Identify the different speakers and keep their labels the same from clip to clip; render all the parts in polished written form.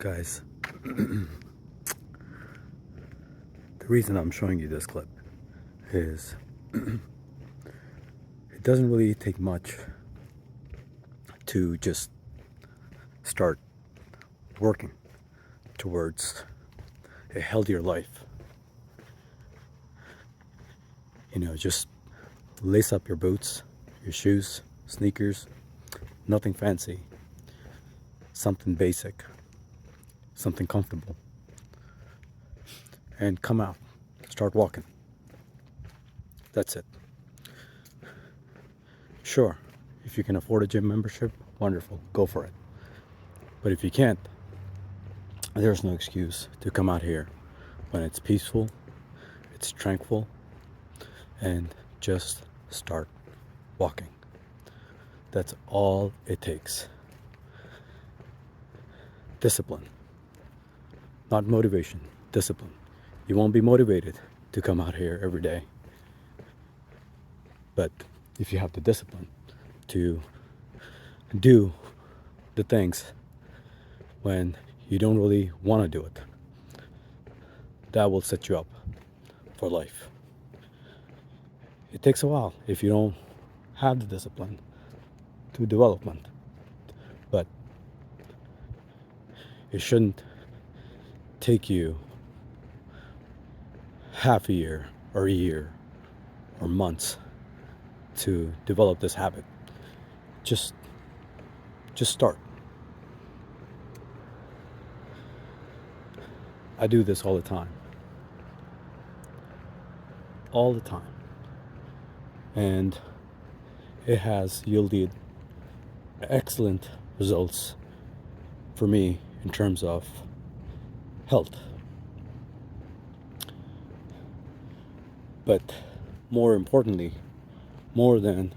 Speaker 1: Guys, the reason I'm showing you this clip is it doesn't really take much to just start working towards a healthier life. Just lace up your boots, your shoes, sneakers, nothing fancy, something basic, something comfortable, and come out, start walking. That's it. Sure, if you can afford a gym membership, wonderful, go for it. But if you can't, there's no excuse to come out here when it's peaceful, it's tranquil, and just start walking. That's all it takes. Discipline, not motivation, discipline. You won't be motivated to come out here every day. But if you have the discipline to do the things when you don't really want to do it, that will set you up for life. It takes a while if you don't have the discipline to development, but it shouldn't take you half a year or months to develop this habit. Just start. I do this all the time. And it has yielded excellent results for me in terms of health. But more importantly, more than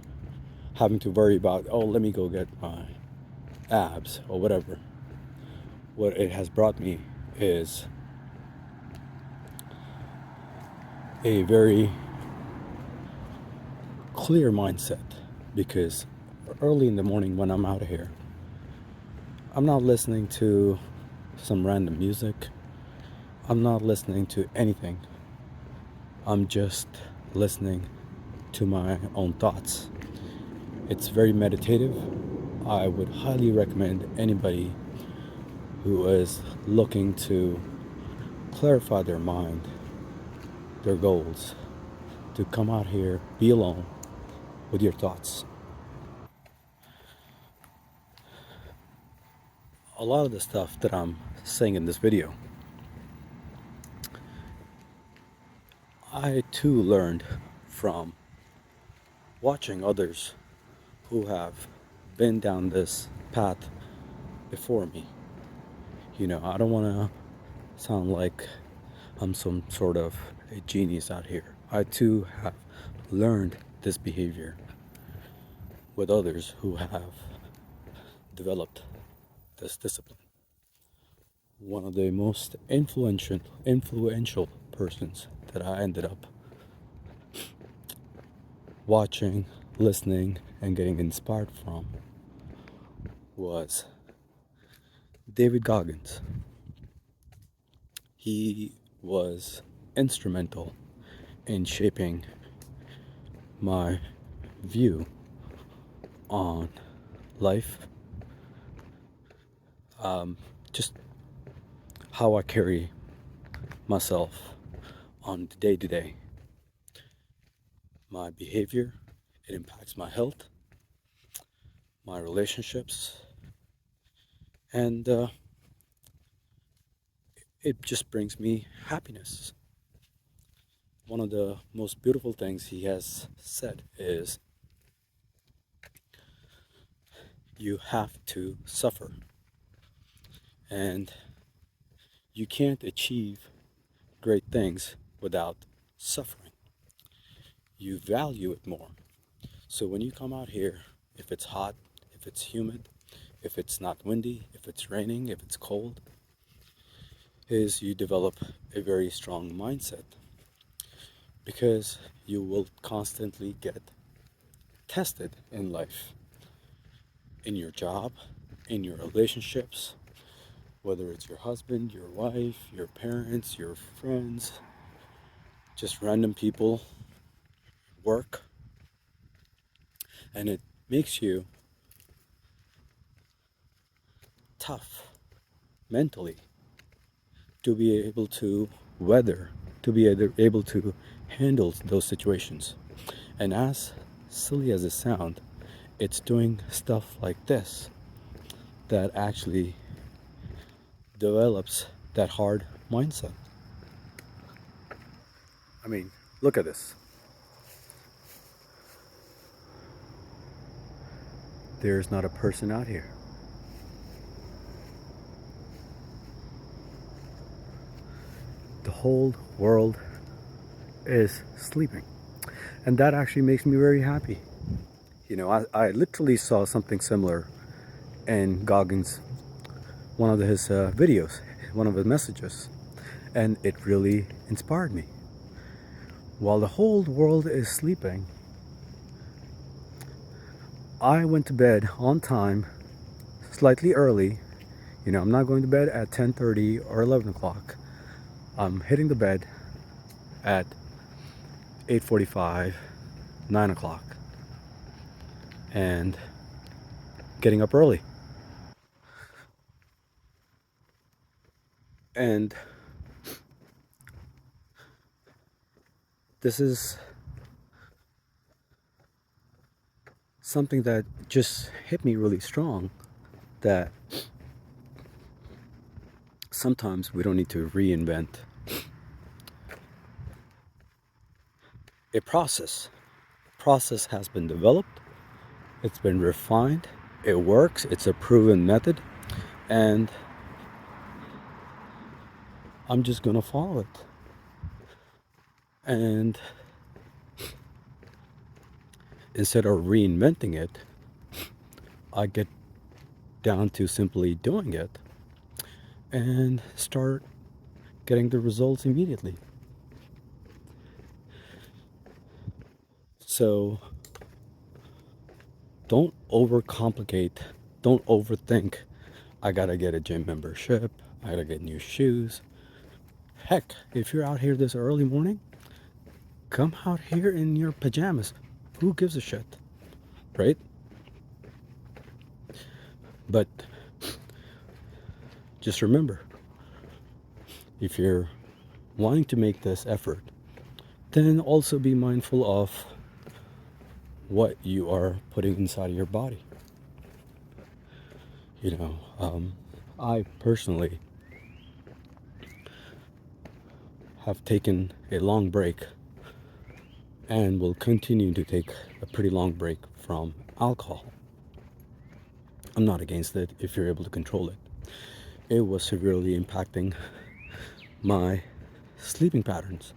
Speaker 1: having to worry about, oh, let me go get my abs or whatever, what it has brought me is a very clear mindset, because early in the morning when I'm out of here, I'm not listening to some random music. I'm not listening to anything. I'm just listening to my own thoughts. It's very meditative. I would highly recommend anybody who is looking to clarify their mind, their goals, to come out here, be alone with your thoughts. A lot of the stuff that I'm saying in this video, I too learned from watching others who have been down this path before me. I don't want to sound like I'm some sort of a genius out here. I too have learned this behavior with others who have developed this discipline. One of the most influential persons that I ended up watching, listening, and getting inspired from was David Goggins. He was instrumental in shaping my view on life, just how I carry myself on the day to day. My behavior, it impacts my health, my relationships, and it just brings me happiness. One of the most beautiful things he has said is, you have to suffer. And you can't achieve great things without suffering. You value it more. So when you come out here, if it's hot, if it's humid, if it's not windy, if it's raining, if it's cold, is you develop a very strong mindset, because you will constantly get tested in life, in your job, in your relationships, whether it's your husband, your wife, your parents, your friends, just random people, work, and it makes you tough mentally to be able to weather, to be able to handle those situations. And as silly as it sounds, it's doing stuff like this that actually develops that hard mindset. I mean, look at this. There's not a person out here. The whole world is sleeping. And that actually makes me very happy. You know, I literally saw something similar in Goggins, one of his videos, one of his messages, and it really inspired me. While the whole world is sleeping, I went to bed on time, slightly early. You know, I'm not going to bed at 10:30 or 11 o'clock. I'm hitting the bed at 8:45, 9 o'clock, and getting up early. And this is something that just hit me really strong, that sometimes we don't need to reinvent a process. Process has been developed, it's been refined, it works, it's a proven method, and I'm just gonna follow it. And instead of reinventing it, I get down to simply doing it and start getting the results immediately. So don't overcomplicate, don't overthink. I gotta get a gym membership, I gotta get new shoes. Heck, if you're out here this early morning, come out here in your pajamas. Who gives a shit, right? But just remember, if you're wanting to make this effort, then also be mindful of what you are putting inside of your body. You know, I personally have taken a long break and will continue to take a pretty long break from alcohol. I'm not against it if you're able to control it. It was severely impacting my sleeping patterns.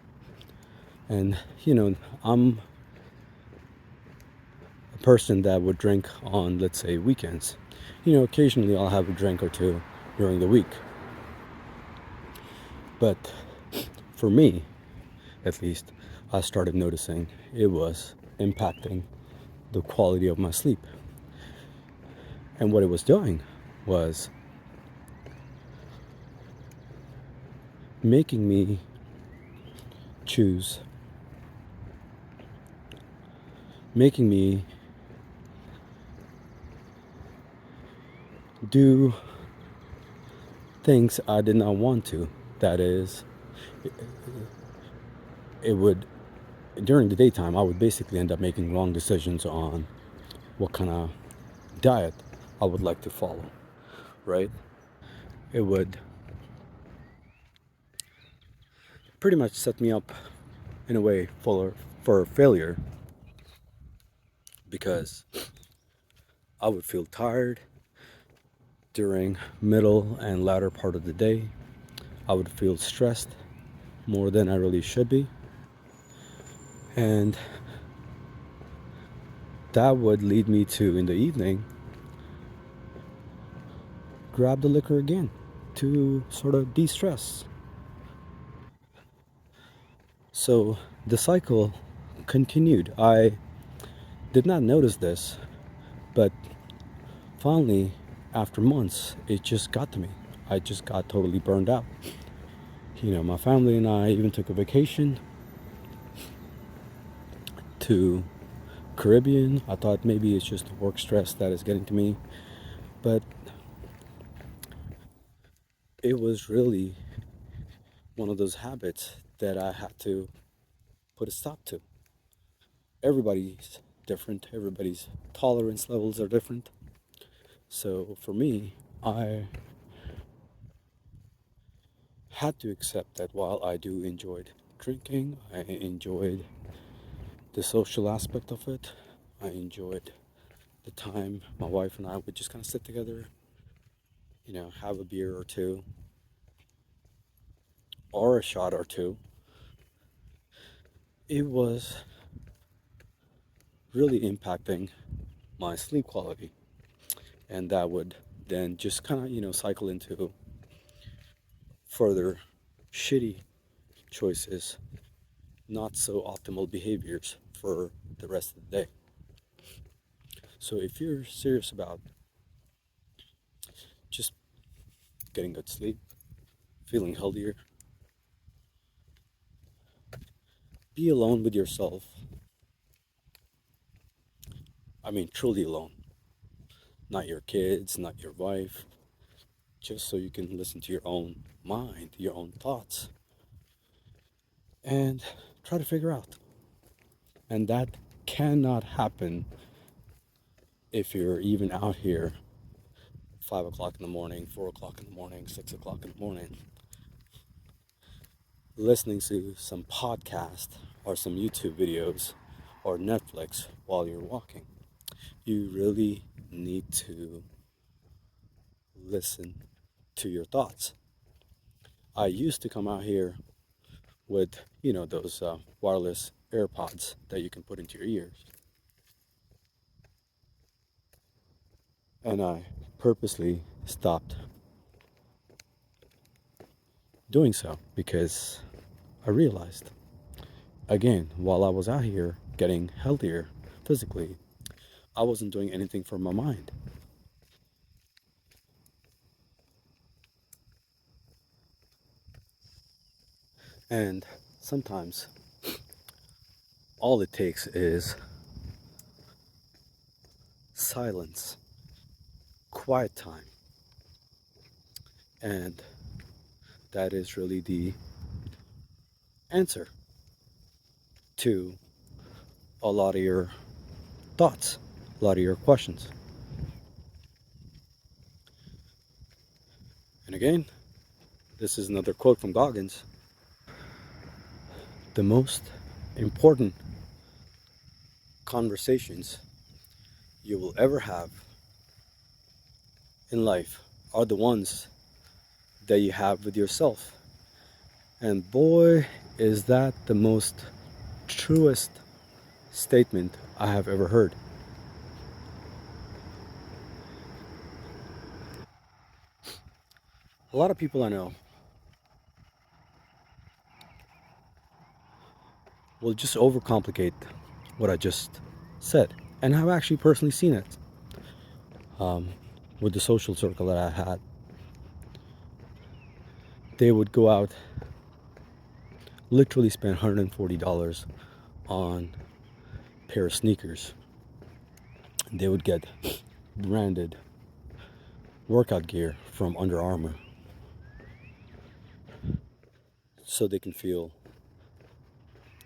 Speaker 1: And, you know, I'm a person that would drink on, let's say, weekends. You know, occasionally I'll have a drink or two during the week. But for me, at least, I started noticing it was impacting the quality of my sleep. And what it was doing was making me choose, making me do things I did not want to. That is, it would, during the daytime, I would basically end up making wrong decisions on what kind of diet I would like to follow, right? It would pretty much set me up in a way for failure, because I would feel tired during middle and latter part of the day. I would feel stressed more than I really should be. And that would lead me to, in the evening, grab the liquor again to sort of de-stress. So the cycle continued. I did not notice this, but finally, after months, it just got to me. I just got totally burned out. My family and I even took a vacation to Caribbean. I thought maybe it's just the work stress that is getting to me, but it was really one of those habits that I had to put a stop to. Everybody's different, everybody's tolerance levels are different. So for me, I had to accept that while I do enjoyed drinking, I enjoyed the social aspect of it, I enjoyed the time my wife and I would just kind of sit together, have a beer or two, or a shot or two. It was really impacting my sleep quality. And that would then just kind of, cycle into further shitty choices, not so optimal behaviors for the rest of the day. So if you're serious about just getting good sleep, feeling healthier, be alone with yourself. I mean, truly alone. Not your kids, not your wife, just so you can listen to your own mind, your own thoughts, and try to figure out. And that cannot happen if you're even out here 5 o'clock in the morning, 4 o'clock in the morning, 6 o'clock in the morning, listening to some podcast or some YouTube videos or Netflix while you're walking. You really need to listen to your thoughts. I used to come out here with, those wireless AirPods that you can put into your ears. And I purposely stopped doing so because I realized, again, while I was out here getting healthier physically, I wasn't doing anything for my mind. And sometimes all it takes is silence, quiet time. And that is really the answer to a lot of your thoughts, a lot of your questions. And again, this is another quote from Goggins. The most important conversations you will ever have in life are the ones that you have with yourself. And boy, is that the most truest statement I have ever heard. A lot of people I know will just overcomplicate what I just said. And I've actually personally seen it with the social circle that I had. They would go out, literally spend $140 on a pair of sneakers. They would get branded workout gear from Under Armour so they can feel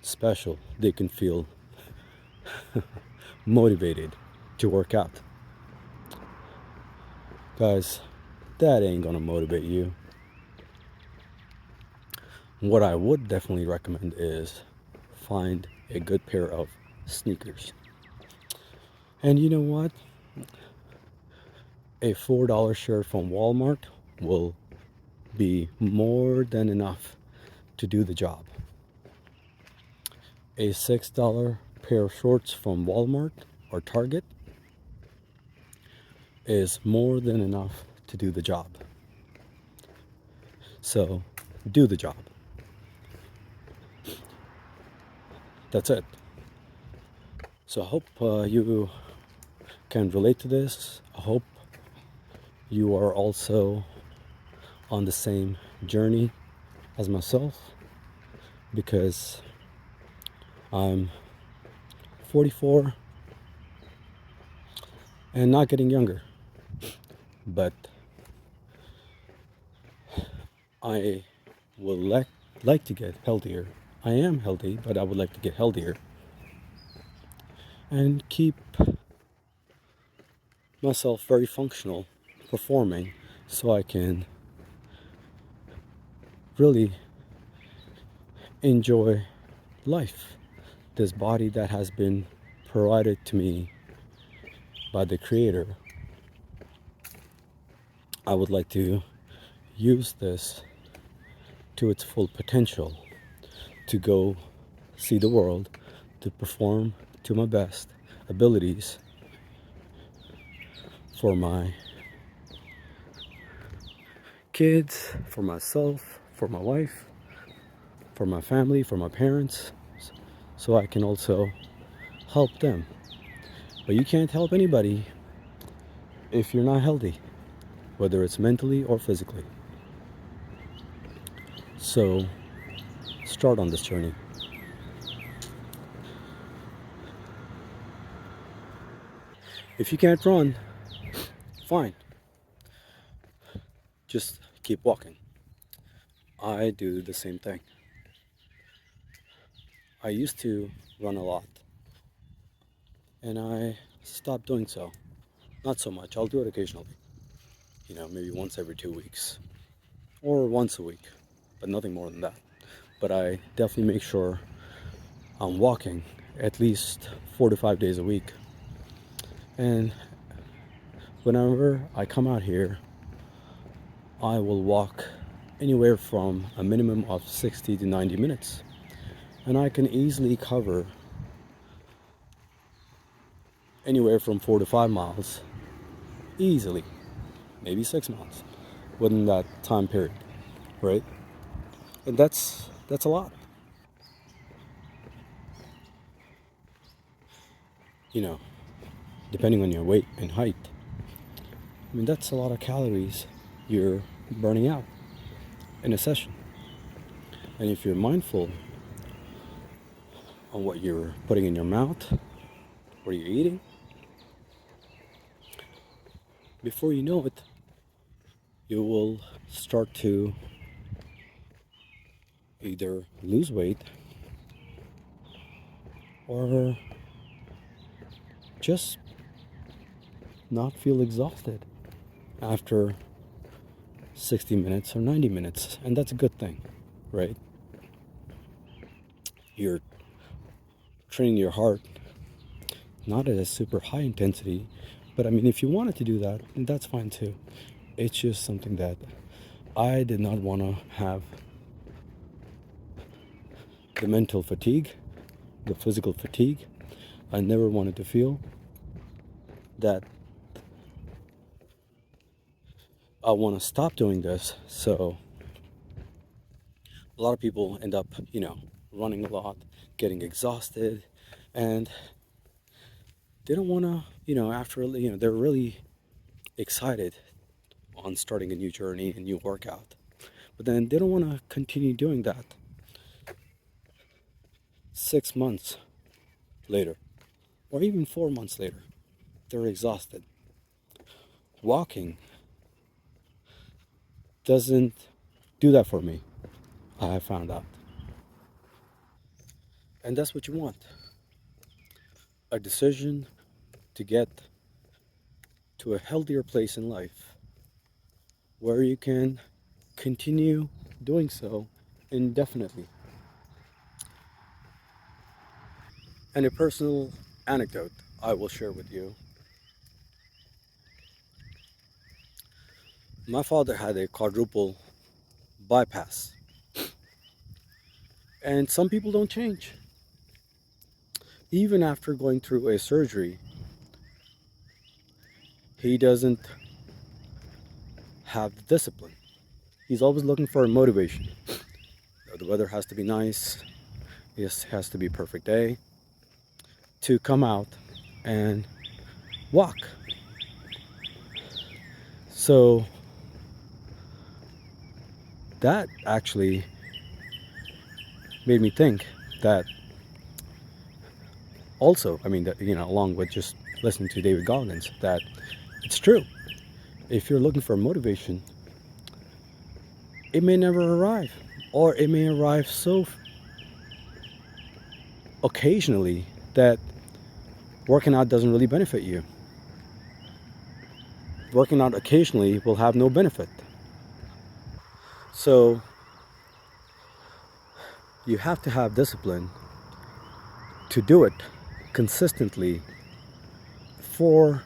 Speaker 1: special. They can feel motivated to work out. Guys, that ain't gonna motivate you. What I would definitely recommend is find a good pair of sneakers. And you know what? A $4 shirt from Walmart will be more than enough to do the job. A $6 pair of shorts from Walmart or Target is more than enough to do the job. So, do the job. That's it. So I hope you can relate to this. I hope you are also on the same journey as myself because I'm 44 and not getting younger. But I would like to get healthier. I am healthy, but I would like to get healthier and keep myself very functional, performing, so I can really enjoy life. This body that has been provided to me by the Creator, I would like to use this to its full potential, to go see the world, to perform to my best abilities for my kids, for myself, for my wife, for my family, for my parents, so I can also help them. But you can't help anybody if you're not healthy, whether it's mentally or physically. So start on this journey. If you can't run, fine. Just keep walking. I do the same thing. I used to run a lot and I stopped doing so. Not so much. I'll do it occasionally. Maybe once every 2 weeks or once a week, but nothing more than that. But I definitely make sure I'm walking at least 4 to 5 days a week. And whenever I come out here, I will walk anywhere from a minimum of 60 to 90 minutes. And I can easily cover anywhere from 4 to 5 miles easily, maybe 6 miles within that time period, right? And that's a lot. You know, depending on your weight and height. I mean, that's a lot of calories you're burning out in a session. And if you're mindful on what you're putting in your mouth, what you're eating, before you know it, you will start to either lose weight or just not feel exhausted after 60 minutes or 90 minutes. And that's a good thing, right? You're training your heart not at a super high intensity, but I mean, if you wanted to do that, that's fine too. It's just something that I did not want to have the mental fatigue, the physical fatigue. I never wanted to feel that I want to stop doing this. So a lot of people end up, running a lot, getting exhausted, and they don't want to, after, they're really excited on starting a new journey, a new workout. But then they don't want to continue doing that 6 months later, or even 4 months later. They're exhausted. Walking doesn't do that for me, I have found out. And that's what you want, a decision to get to a healthier place in life where you can continue doing so indefinitely. And a personal anecdote I will share with you. My father had a quadruple bypass, and some people don't change. Even after going through a surgery, he doesn't have the discipline. He's always looking for a motivation. The weather has to be nice, it has to be a perfect day to come out and walk. So that actually made me think that also, I mean, that, along with just listening to David Goggins, that it's true. If you're looking for motivation, it may never arrive, or it may arrive so occasionally that working out doesn't really benefit you. Working out occasionally will have no benefit. So you have to have discipline to do it consistently for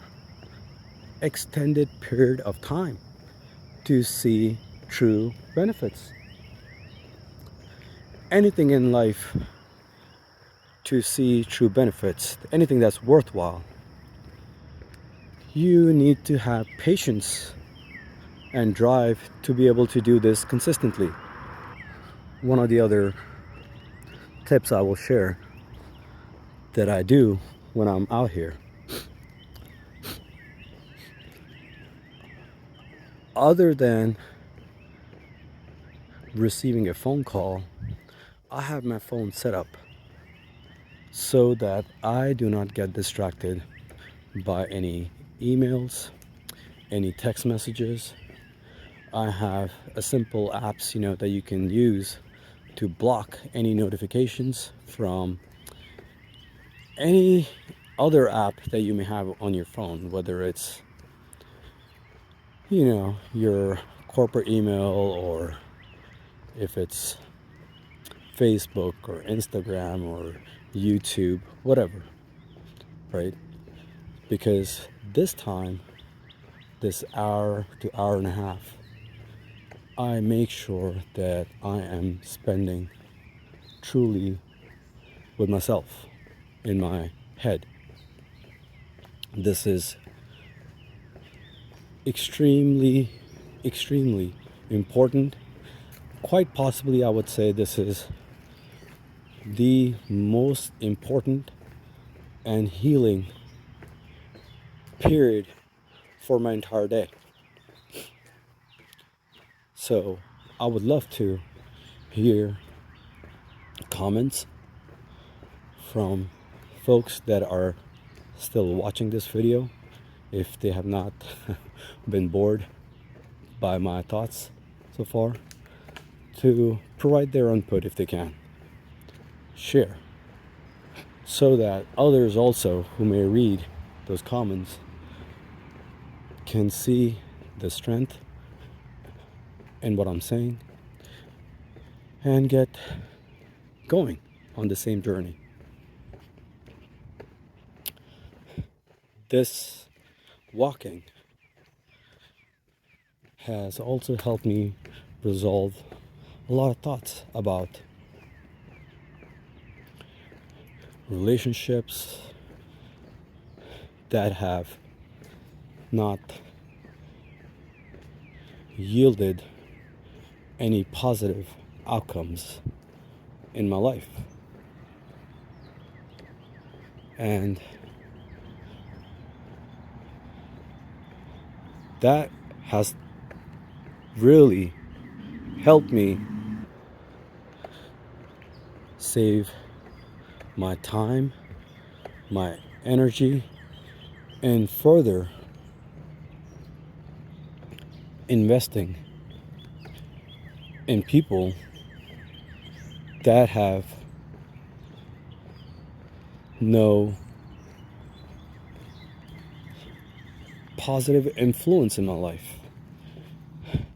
Speaker 1: extended period of time to see true benefits. Anything in life, to see true benefits, anything that's worthwhile, you need to have patience and drive to be able to do this consistently. One of the other tips I will share that I do when I'm out here, other than receiving a phone call, I have my phone set up so that I do not get distracted by any emails, any text messages. I have a simple apps, that you can use to block any notifications from any other app that you may have on your phone, whether it's, your corporate email, or if it's Facebook or Instagram or YouTube, whatever, right? Because this time, this hour to hour and a half, I make sure that I am spending truly with myself in my head. This is extremely, extremely important. Quite possibly, I would say this is the most important and healing period for my entire day. So I would love to hear comments from folks that are still watching this video, if they have not been bored by my thoughts so far, to provide their input if they can. Share, so that others also who may read those comments can see the strength in what I'm saying and get going on the same journey. This walking has also helped me resolve a lot of thoughts about relationships that have not yielded any positive outcomes in my life. And that has really helped me save my time, my energy, and further investing in people that have no positive influence in my life.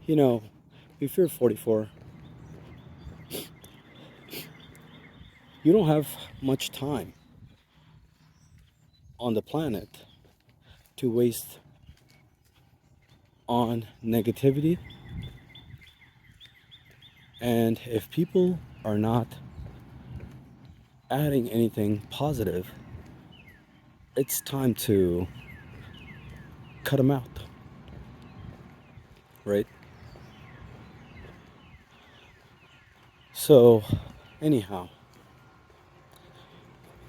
Speaker 1: If you're 44, you don't have much time on the planet to waste on negativity. And if people are not adding anything positive, it's time to cut them out, right? So, anyhow,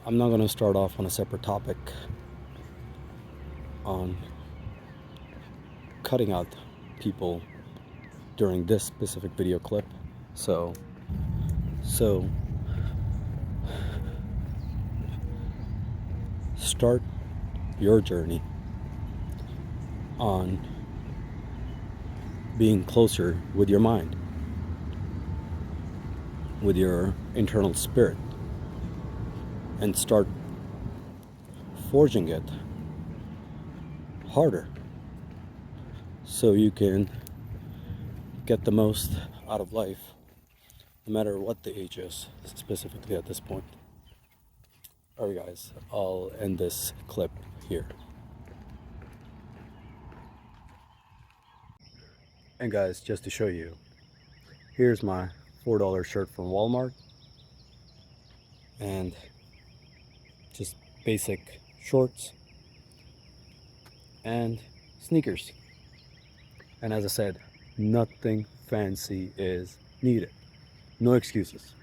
Speaker 1: I'm not going to start off on a separate topic on cutting out people during this specific video clip. So start your journey on being closer with your mind, with your internal spirit, and start forging it harder so you can get the most out of life, no matter what the age is, specifically at this point. Alright guys, I'll end this clip here. And guys, just to show you, here's my $4 shirt from Walmart, and just basic shorts and sneakers. And as I said, nothing fancy is needed. No excuses.